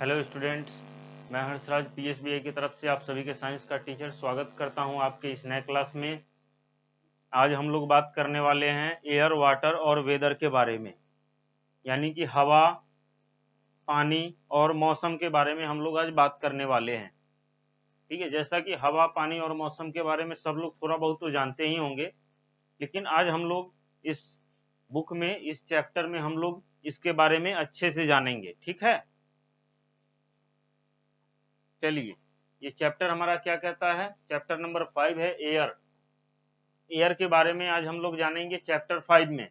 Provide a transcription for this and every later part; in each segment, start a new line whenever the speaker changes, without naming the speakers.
Hello students, मैं हर्षराज पीएसबीआई की तरफ से आप सभी के साइंस का टीचर स्वागत करता हूं आपके इस नए क्लास में। आज हम लोग बात करने वाले हैं एयर, वाटर और वेदर के बारे में, यानी कि हवा, पानी और मौसम के बारे में हम लोग आज बात करने वाले हैं। ठीक है, जैसा कि हवा, पानी और मौसम के बारे में सब लोग थोड़ा बहुत तो जानते ही होंगे, लेकिन आज हम लोग इस बुक में, इस चैप्टर में हम लोग इसके बारे में अच्छे से जानेंगे। ठीक है, चलिए, ये चैप्टर हमारा क्या कहता है? चैप्टर नंबर 5 है एयर। एयर के बारे में आज हम लोग जानेंगे चैप्टर 5 में।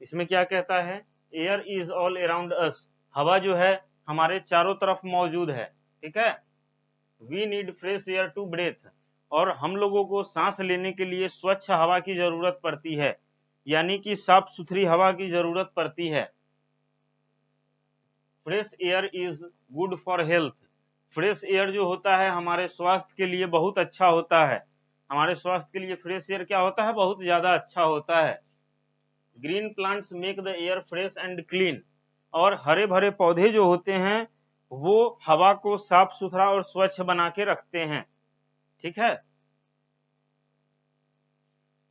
इसमें क्या कहता है? एयर इज ऑल अराउंड अस। हवा जो है हमारे चारों तरफ मौजूद है। ठीक है, we need fresh air to breath. और हम लोगों को सांस लेने के लिए स्वच्छ हवा की जरूरत पड़ती है, यानी कि साफ सुथरी हवा की जरूरत पड़ती है। Fresh air is good for health. Fresh air जो होता है हमारे स्वास्थ्य के लिए बहुत अच्छा होता है। हमारे स्वास्थ्य के लिए फ्रेश एयर क्या होता है? बहुत ज्यादा अच्छा होता है। Green plants make the air fresh and clean. और हरे भरे पौधे जो होते हैं वो हवा को साफ सुथरा और स्वच्छ बना के रखते हैं। ठीक है,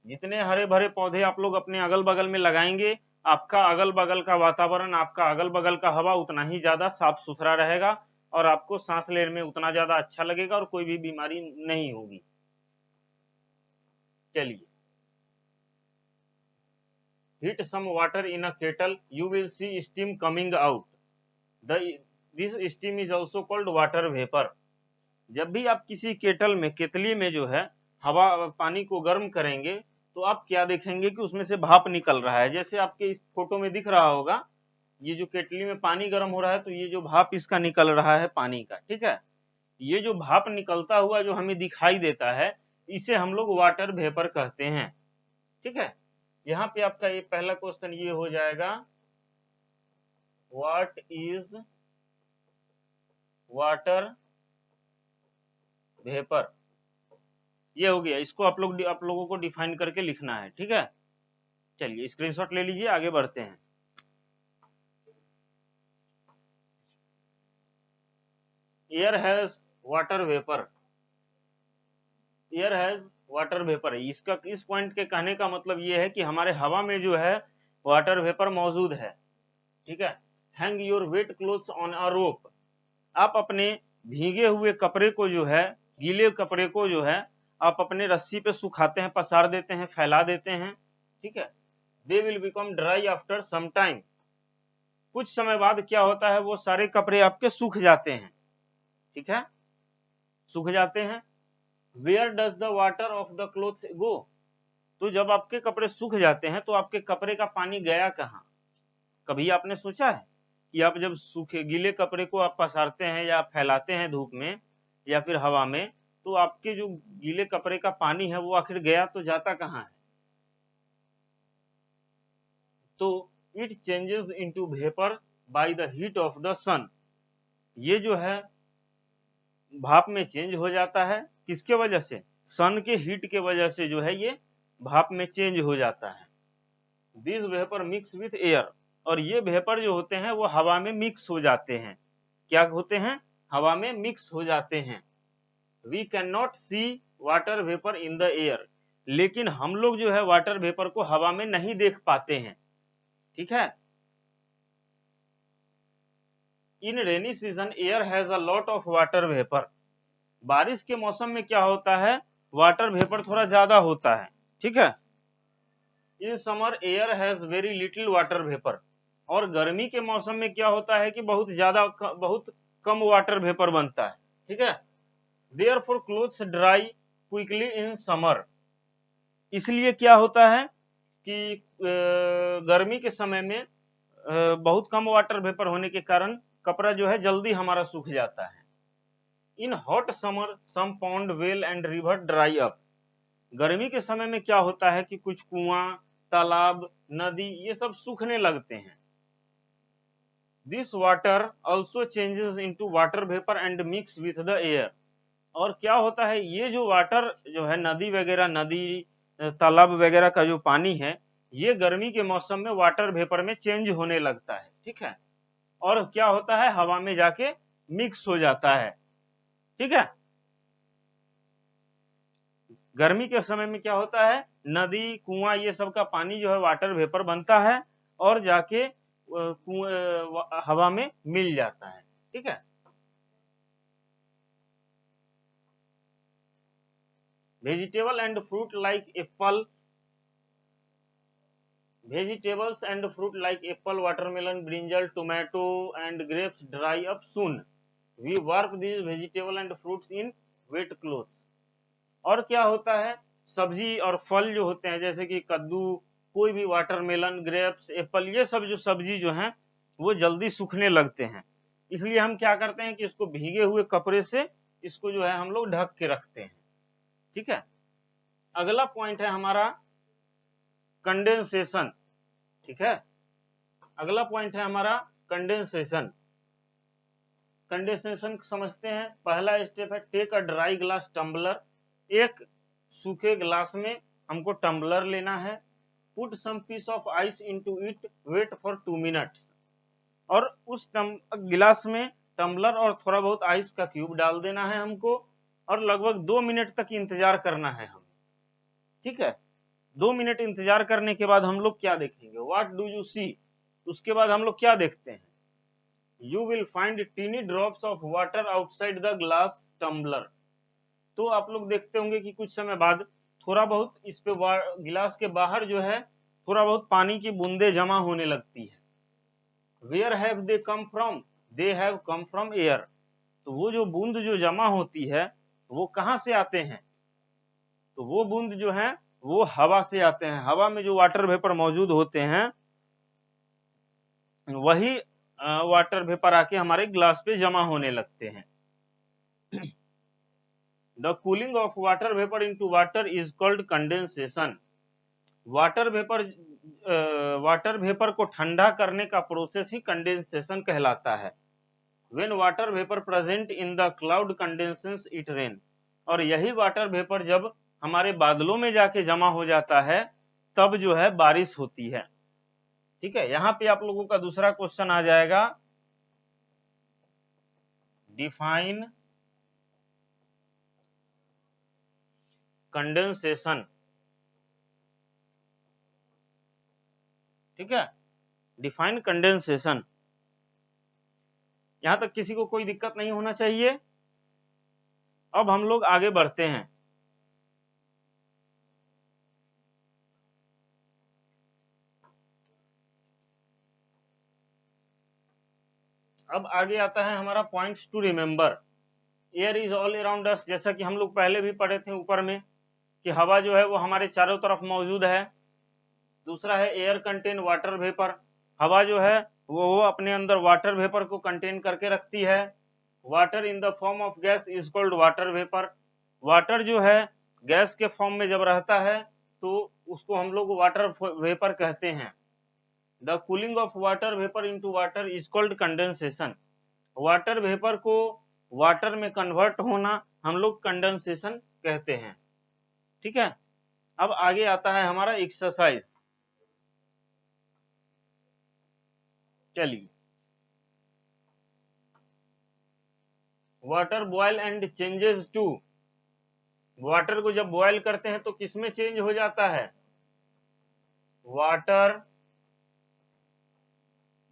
जितने हरे भरे पौधे आप लोग अपने अगल बगल में लगाएंगे, आपका अगल बगल का वातावरण, आपका अगल बगल का हवा उतना ही ज्यादा साफ सुथरा रहेगा और आपको सांस लेने में उतना ज्यादा अच्छा लगेगा और कोई भी बीमारी नहीं होगी। चलिए, heat some water in a kettle, you will see steam coming out. This steam is also called water vapour. जब भी आप किसी केटल में, केतली में जो है हवा, पानी को गर्म करेंगे तो आप क्या देखेंगे कि उसमें से भाप निकल रहा है। जैसे आपके इस फोटो में दिख रहा होगा, ये जो केटली में पानी गर्म हो रहा है तो ये जो भाप इसका निकल रहा है पानी का। ठीक है, ये जो भाप निकलता हुआ जो हमें दिखाई देता है, इसे हम लोग वाटर वेपर कहते हैं। ठीक है, यहाँ पे आपका ये पहला क्वेश्चन ये हो जाएगा, व्हाट इज वाटर वेपर। ये हो गया, इसको आप लोगों को डिफाइन करके लिखना है। ठीक है, चलिए स्क्रीनशॉट ले लीजिए, आगे बढ़ते हैं। Air has water vapour. Air has water vapour, इसका, इस पॉइंट के कहने का मतलब ये है कि हमारे हवा में जो है वाटर वेपर मौजूद है। ठीक है, hang your wet clothes on a rope. आप अपने भीगे हुए कपड़े को जो है, गीले कपड़े को जो है आप अपने रस्सी पे सुखाते हैं, पसार देते हैं, फैला देते हैं। ठीक है, they will become dry after some time. कुछ समय बाद क्या होता है, वो सारे कपड़े आपके सूख जाते हैं। ठीक है, सूख जाते हैं। Where does the water of the cloth go. तो जब आपके कपड़े सूख जाते हैं तो आपके कपड़े का पानी गया कहाँ? कभी आपने सोचा है कि आप जब सूखे गीले कपड़े को आप पसारते हैं या फैलाते हैं धूप में या फिर हवा में, तो आपके जो गीले कपड़े का पानी है वो आखिर गया तो जाता कहाँ है? तो it changes into vapour by the heat of the sun. ये जो है भाप में चेंज हो जाता है, किसके वजह से? सन के हीट के वजह से जो है ये भाप में चेंज हो जाता है। This vapour mix with air. और ये वेपर जो होते हैं वो हवा में मिक्स हो जाते हैं। क्या होते हैं? हवा में मिक्स हो जाते हैं। We can not see water vapour in the air. लेकिन हम लोग जो है वाटर वेपर को हवा में नहीं देख पाते हैं। ठीक है, in rainy season air has a lot of water vapour. बारिश के मौसम में क्या होता है, वाटर वेपर थोड़ा ज्यादा होता है। ठीक है, in summer air has very little water vapour. और गर्मी के मौसम में क्या होता है कि बहुत कम वाटर वेपर बनता है। ठीक है, therefore clothes dry quickly in summer. इसलिए क्या होता है कि गर्मी के समय में बहुत कम वाटर वेपर होने के कारण कपड़ा जो है जल्दी हमारा सूख जाता है। In hot summer some pond, well and river dry up. गर्मी के समय में क्या होता है कि कुछ कुआं, तालाब, नदी ये सब सूखने लगते हैं। This water also changes into water vapour and mix with the air. और क्या होता है, ये जो वाटर जो है नदी वगैरह, नदी तालाब वगैरह का जो पानी है, ये गर्मी के मौसम में वाटर वेपर में चेंज होने लगता है। ठीक है, और क्या होता है, हवा में जाके मिक्स हो जाता है। ठीक है, गर्मी के समय में क्या होता है, नदी कुआं ये सब का पानी जो है वाटर वेपर बनता है और जाके हवा में मिल जाता है। ठीक है, vegetable and fruit like Apple, vegetables and fruit like apple, watermelon, brinjal, tomato and grapes dry up soon. We warp these vegetable and fruits in wet cloth. और क्या होता है, सब्जी और फल जो होते हैं जैसे कि कद्दू, कोई भी वाटरमेलन, ग्रेप्स, एप्पल, ये सब जो सब्जी जो हैं वो जल्दी सूखने लगते हैं। इसलिए हम क्या करते हैं कि इसको भीगे हुए कपड़े से इसको जो है हम लोग ढक के रखते हैं। ठीक है, अगला पॉइंट है हमारा कंडेंसेशन। ठीक है, अगला पॉइंट है हमारा कंडेंसेशन। कंडेंसेशन समझते हैं। पहला स्टेप है take a dry glass tumbler, एक सूखे ग्लास में हमको टम्बलर लेना है। Put some piece of ice into it, wait for 2 minutes, और उस गिलास में टम्बलर और थोड़ा बहुत आइस का क्यूब डाल देना है हमको, और लगभग 2 मिनट तक इंतजार करना है हमें। ठीक है, 2 मिनट इंतजार करने के बाद हम लोग क्या देखेंगे, व्हाट डू यू सी, उसके बाद हम लोग क्या देखते हैं, you will find tiny drops of water outside the glass tumbler. तो आप लोग देखते होंगे कि कुछ समय बाद थोड़ा बहुत इस पे गिलास के बाहर जो है थोड़ा बहुत पानी की बूंदे जमा होने लगती है। Where have they come from, they have come from air. तो वो जो बूंद जो जमा होती है वो कहाँ से आते हैं, तो वो बूंद जो है वो हवा से आते हैं। हवा में जो वाटर वेपर मौजूद होते हैं वही वाटर वेपर आके हमारे ग्लास पे जमा होने लगते हैं। The cooling of water vapour into water is called condensation. Water vapour को ठंडा करने का प्रोसेस ही कंडेंसेशन कहलाता है। When water vapour present in the cloud condenses it rain, और यही वाटर वेपर जब हमारे बादलों में जाके जमा हो जाता है तब जो है बारिश होती है। ठीक है, यहाँ पे आप लोगों का दूसरा क्वेश्चन आ जाएगा, डिफाइन कंडेंसेशन। ठीक है, डिफाइन कंडेंसेशन। यहां तक किसी को कोई दिक्कत नहीं होना चाहिए। अब हम लोग आगे बढ़ते हैं। अब आगे आता है हमारा points to remember. Air is all around us, जैसा कि हम लोग पहले भी पढ़े थे ऊपर में कि हवा जो है वो हमारे चारों तरफ मौजूद है। दूसरा है एयर कंटेन वाटर वेपर, हवा जो है वो अपने अंदर वाटर वेपर को कंटेन करके रखती है। Water in the form of gas is called water vapour. Water जो है गैस के फॉर्म में जब रहता है तो उसको हम लोग वाटर वेपर कहते हैं। The cooling of water vapour into water is called condensation. Water vapour को वाटर में कन्वर्ट होना हम लोग कंडेंसेशन कहते हैं। ठीक है, अब आगे आता है हमारा एक्सरसाइज। चलिए, water boil and changes to, water को जब बॉयल करते हैं तो किसमें चेंज हो जाता है, वाटर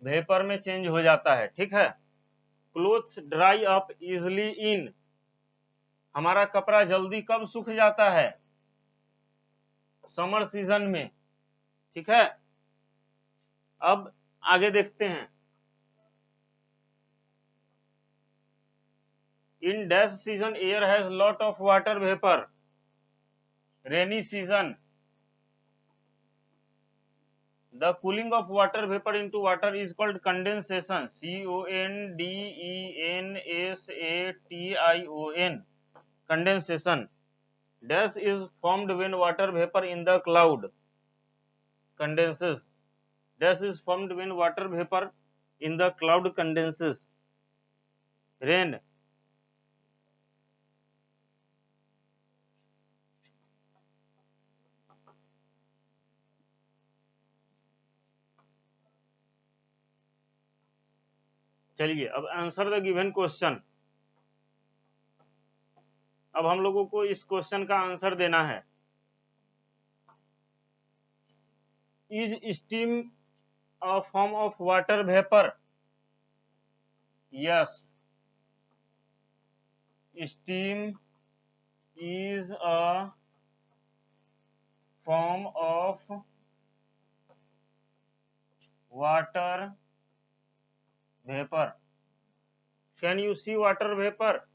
वेपर में चेंज हो जाता है। ठीक है, clothes dry up easily in, हमारा कपड़ा जल्दी कब सूख जाता है, समर सीजन में। ठीक है, अब आगे देखते हैं, in dash season air has lot of water vapour, rainy season. The cooling of water vapor into water is called condensation. condensation. Condensation. Dash is formed when water vapor in the cloud condenses. Dash is formed when water vapor in the cloud condenses. Rain. चलिए अब answer the given question. अब हम लोगों को इस question का answer देना है। Is steam a form of water vapour? Yes, steam is a form of water vapour. Can you see water vapour?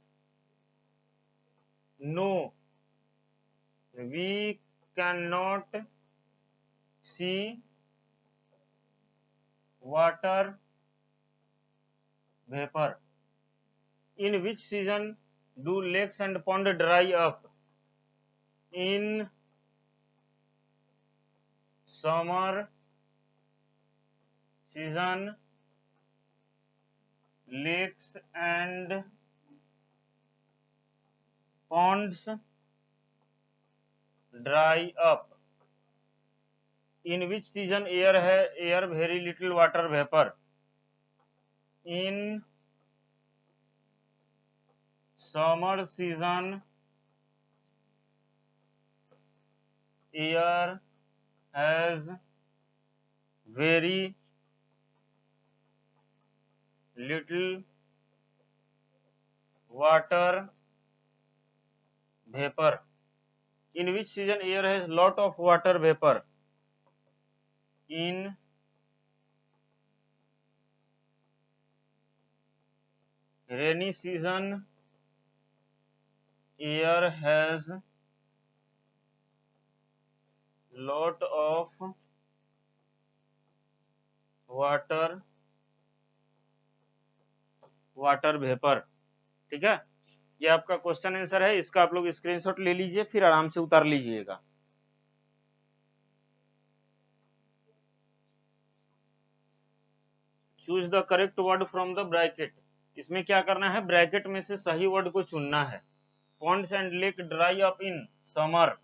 No, we cannot see water vapor. In which season do lakes and pond dry up? In summer season, lakes and ponds dry up. In which season air very little water vapor? In summer season, air has very little water vapor. In which season air has lot of water vapor? In rainy season, air has lot of water vapor। ठीक है, ये आपका question answer है। इसका आप लोग screenshot ले लीजिए, फिर आराम से उतार लीजिएगा। Choose the correct word from the bracket. इसमें क्या करना है, ब्रैकेट में से सही वर्ड को चुनना है। Pond's and lake dry up in summer,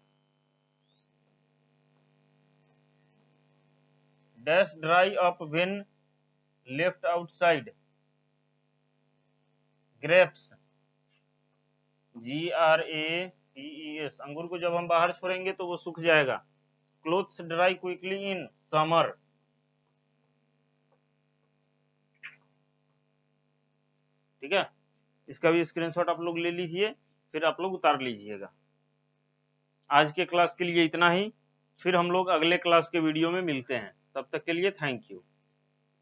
dash dry up when left outside. Grapes, GRAPES, अंगूर को जब हम बाहर छोड़ेंगे तो वो सूख जाएगा। Clothes dry quickly in summer. ठीक है, इसका भी स्क्रीनशॉट आप लोग ले लीजिए, फिर आप लोग उतार लीजिएगा। आज के क्लास के लिए इतना ही, फिर हम लोग अगले क्लास के वीडियो में मिलते हैं। तब तक के लिए थैंक यू।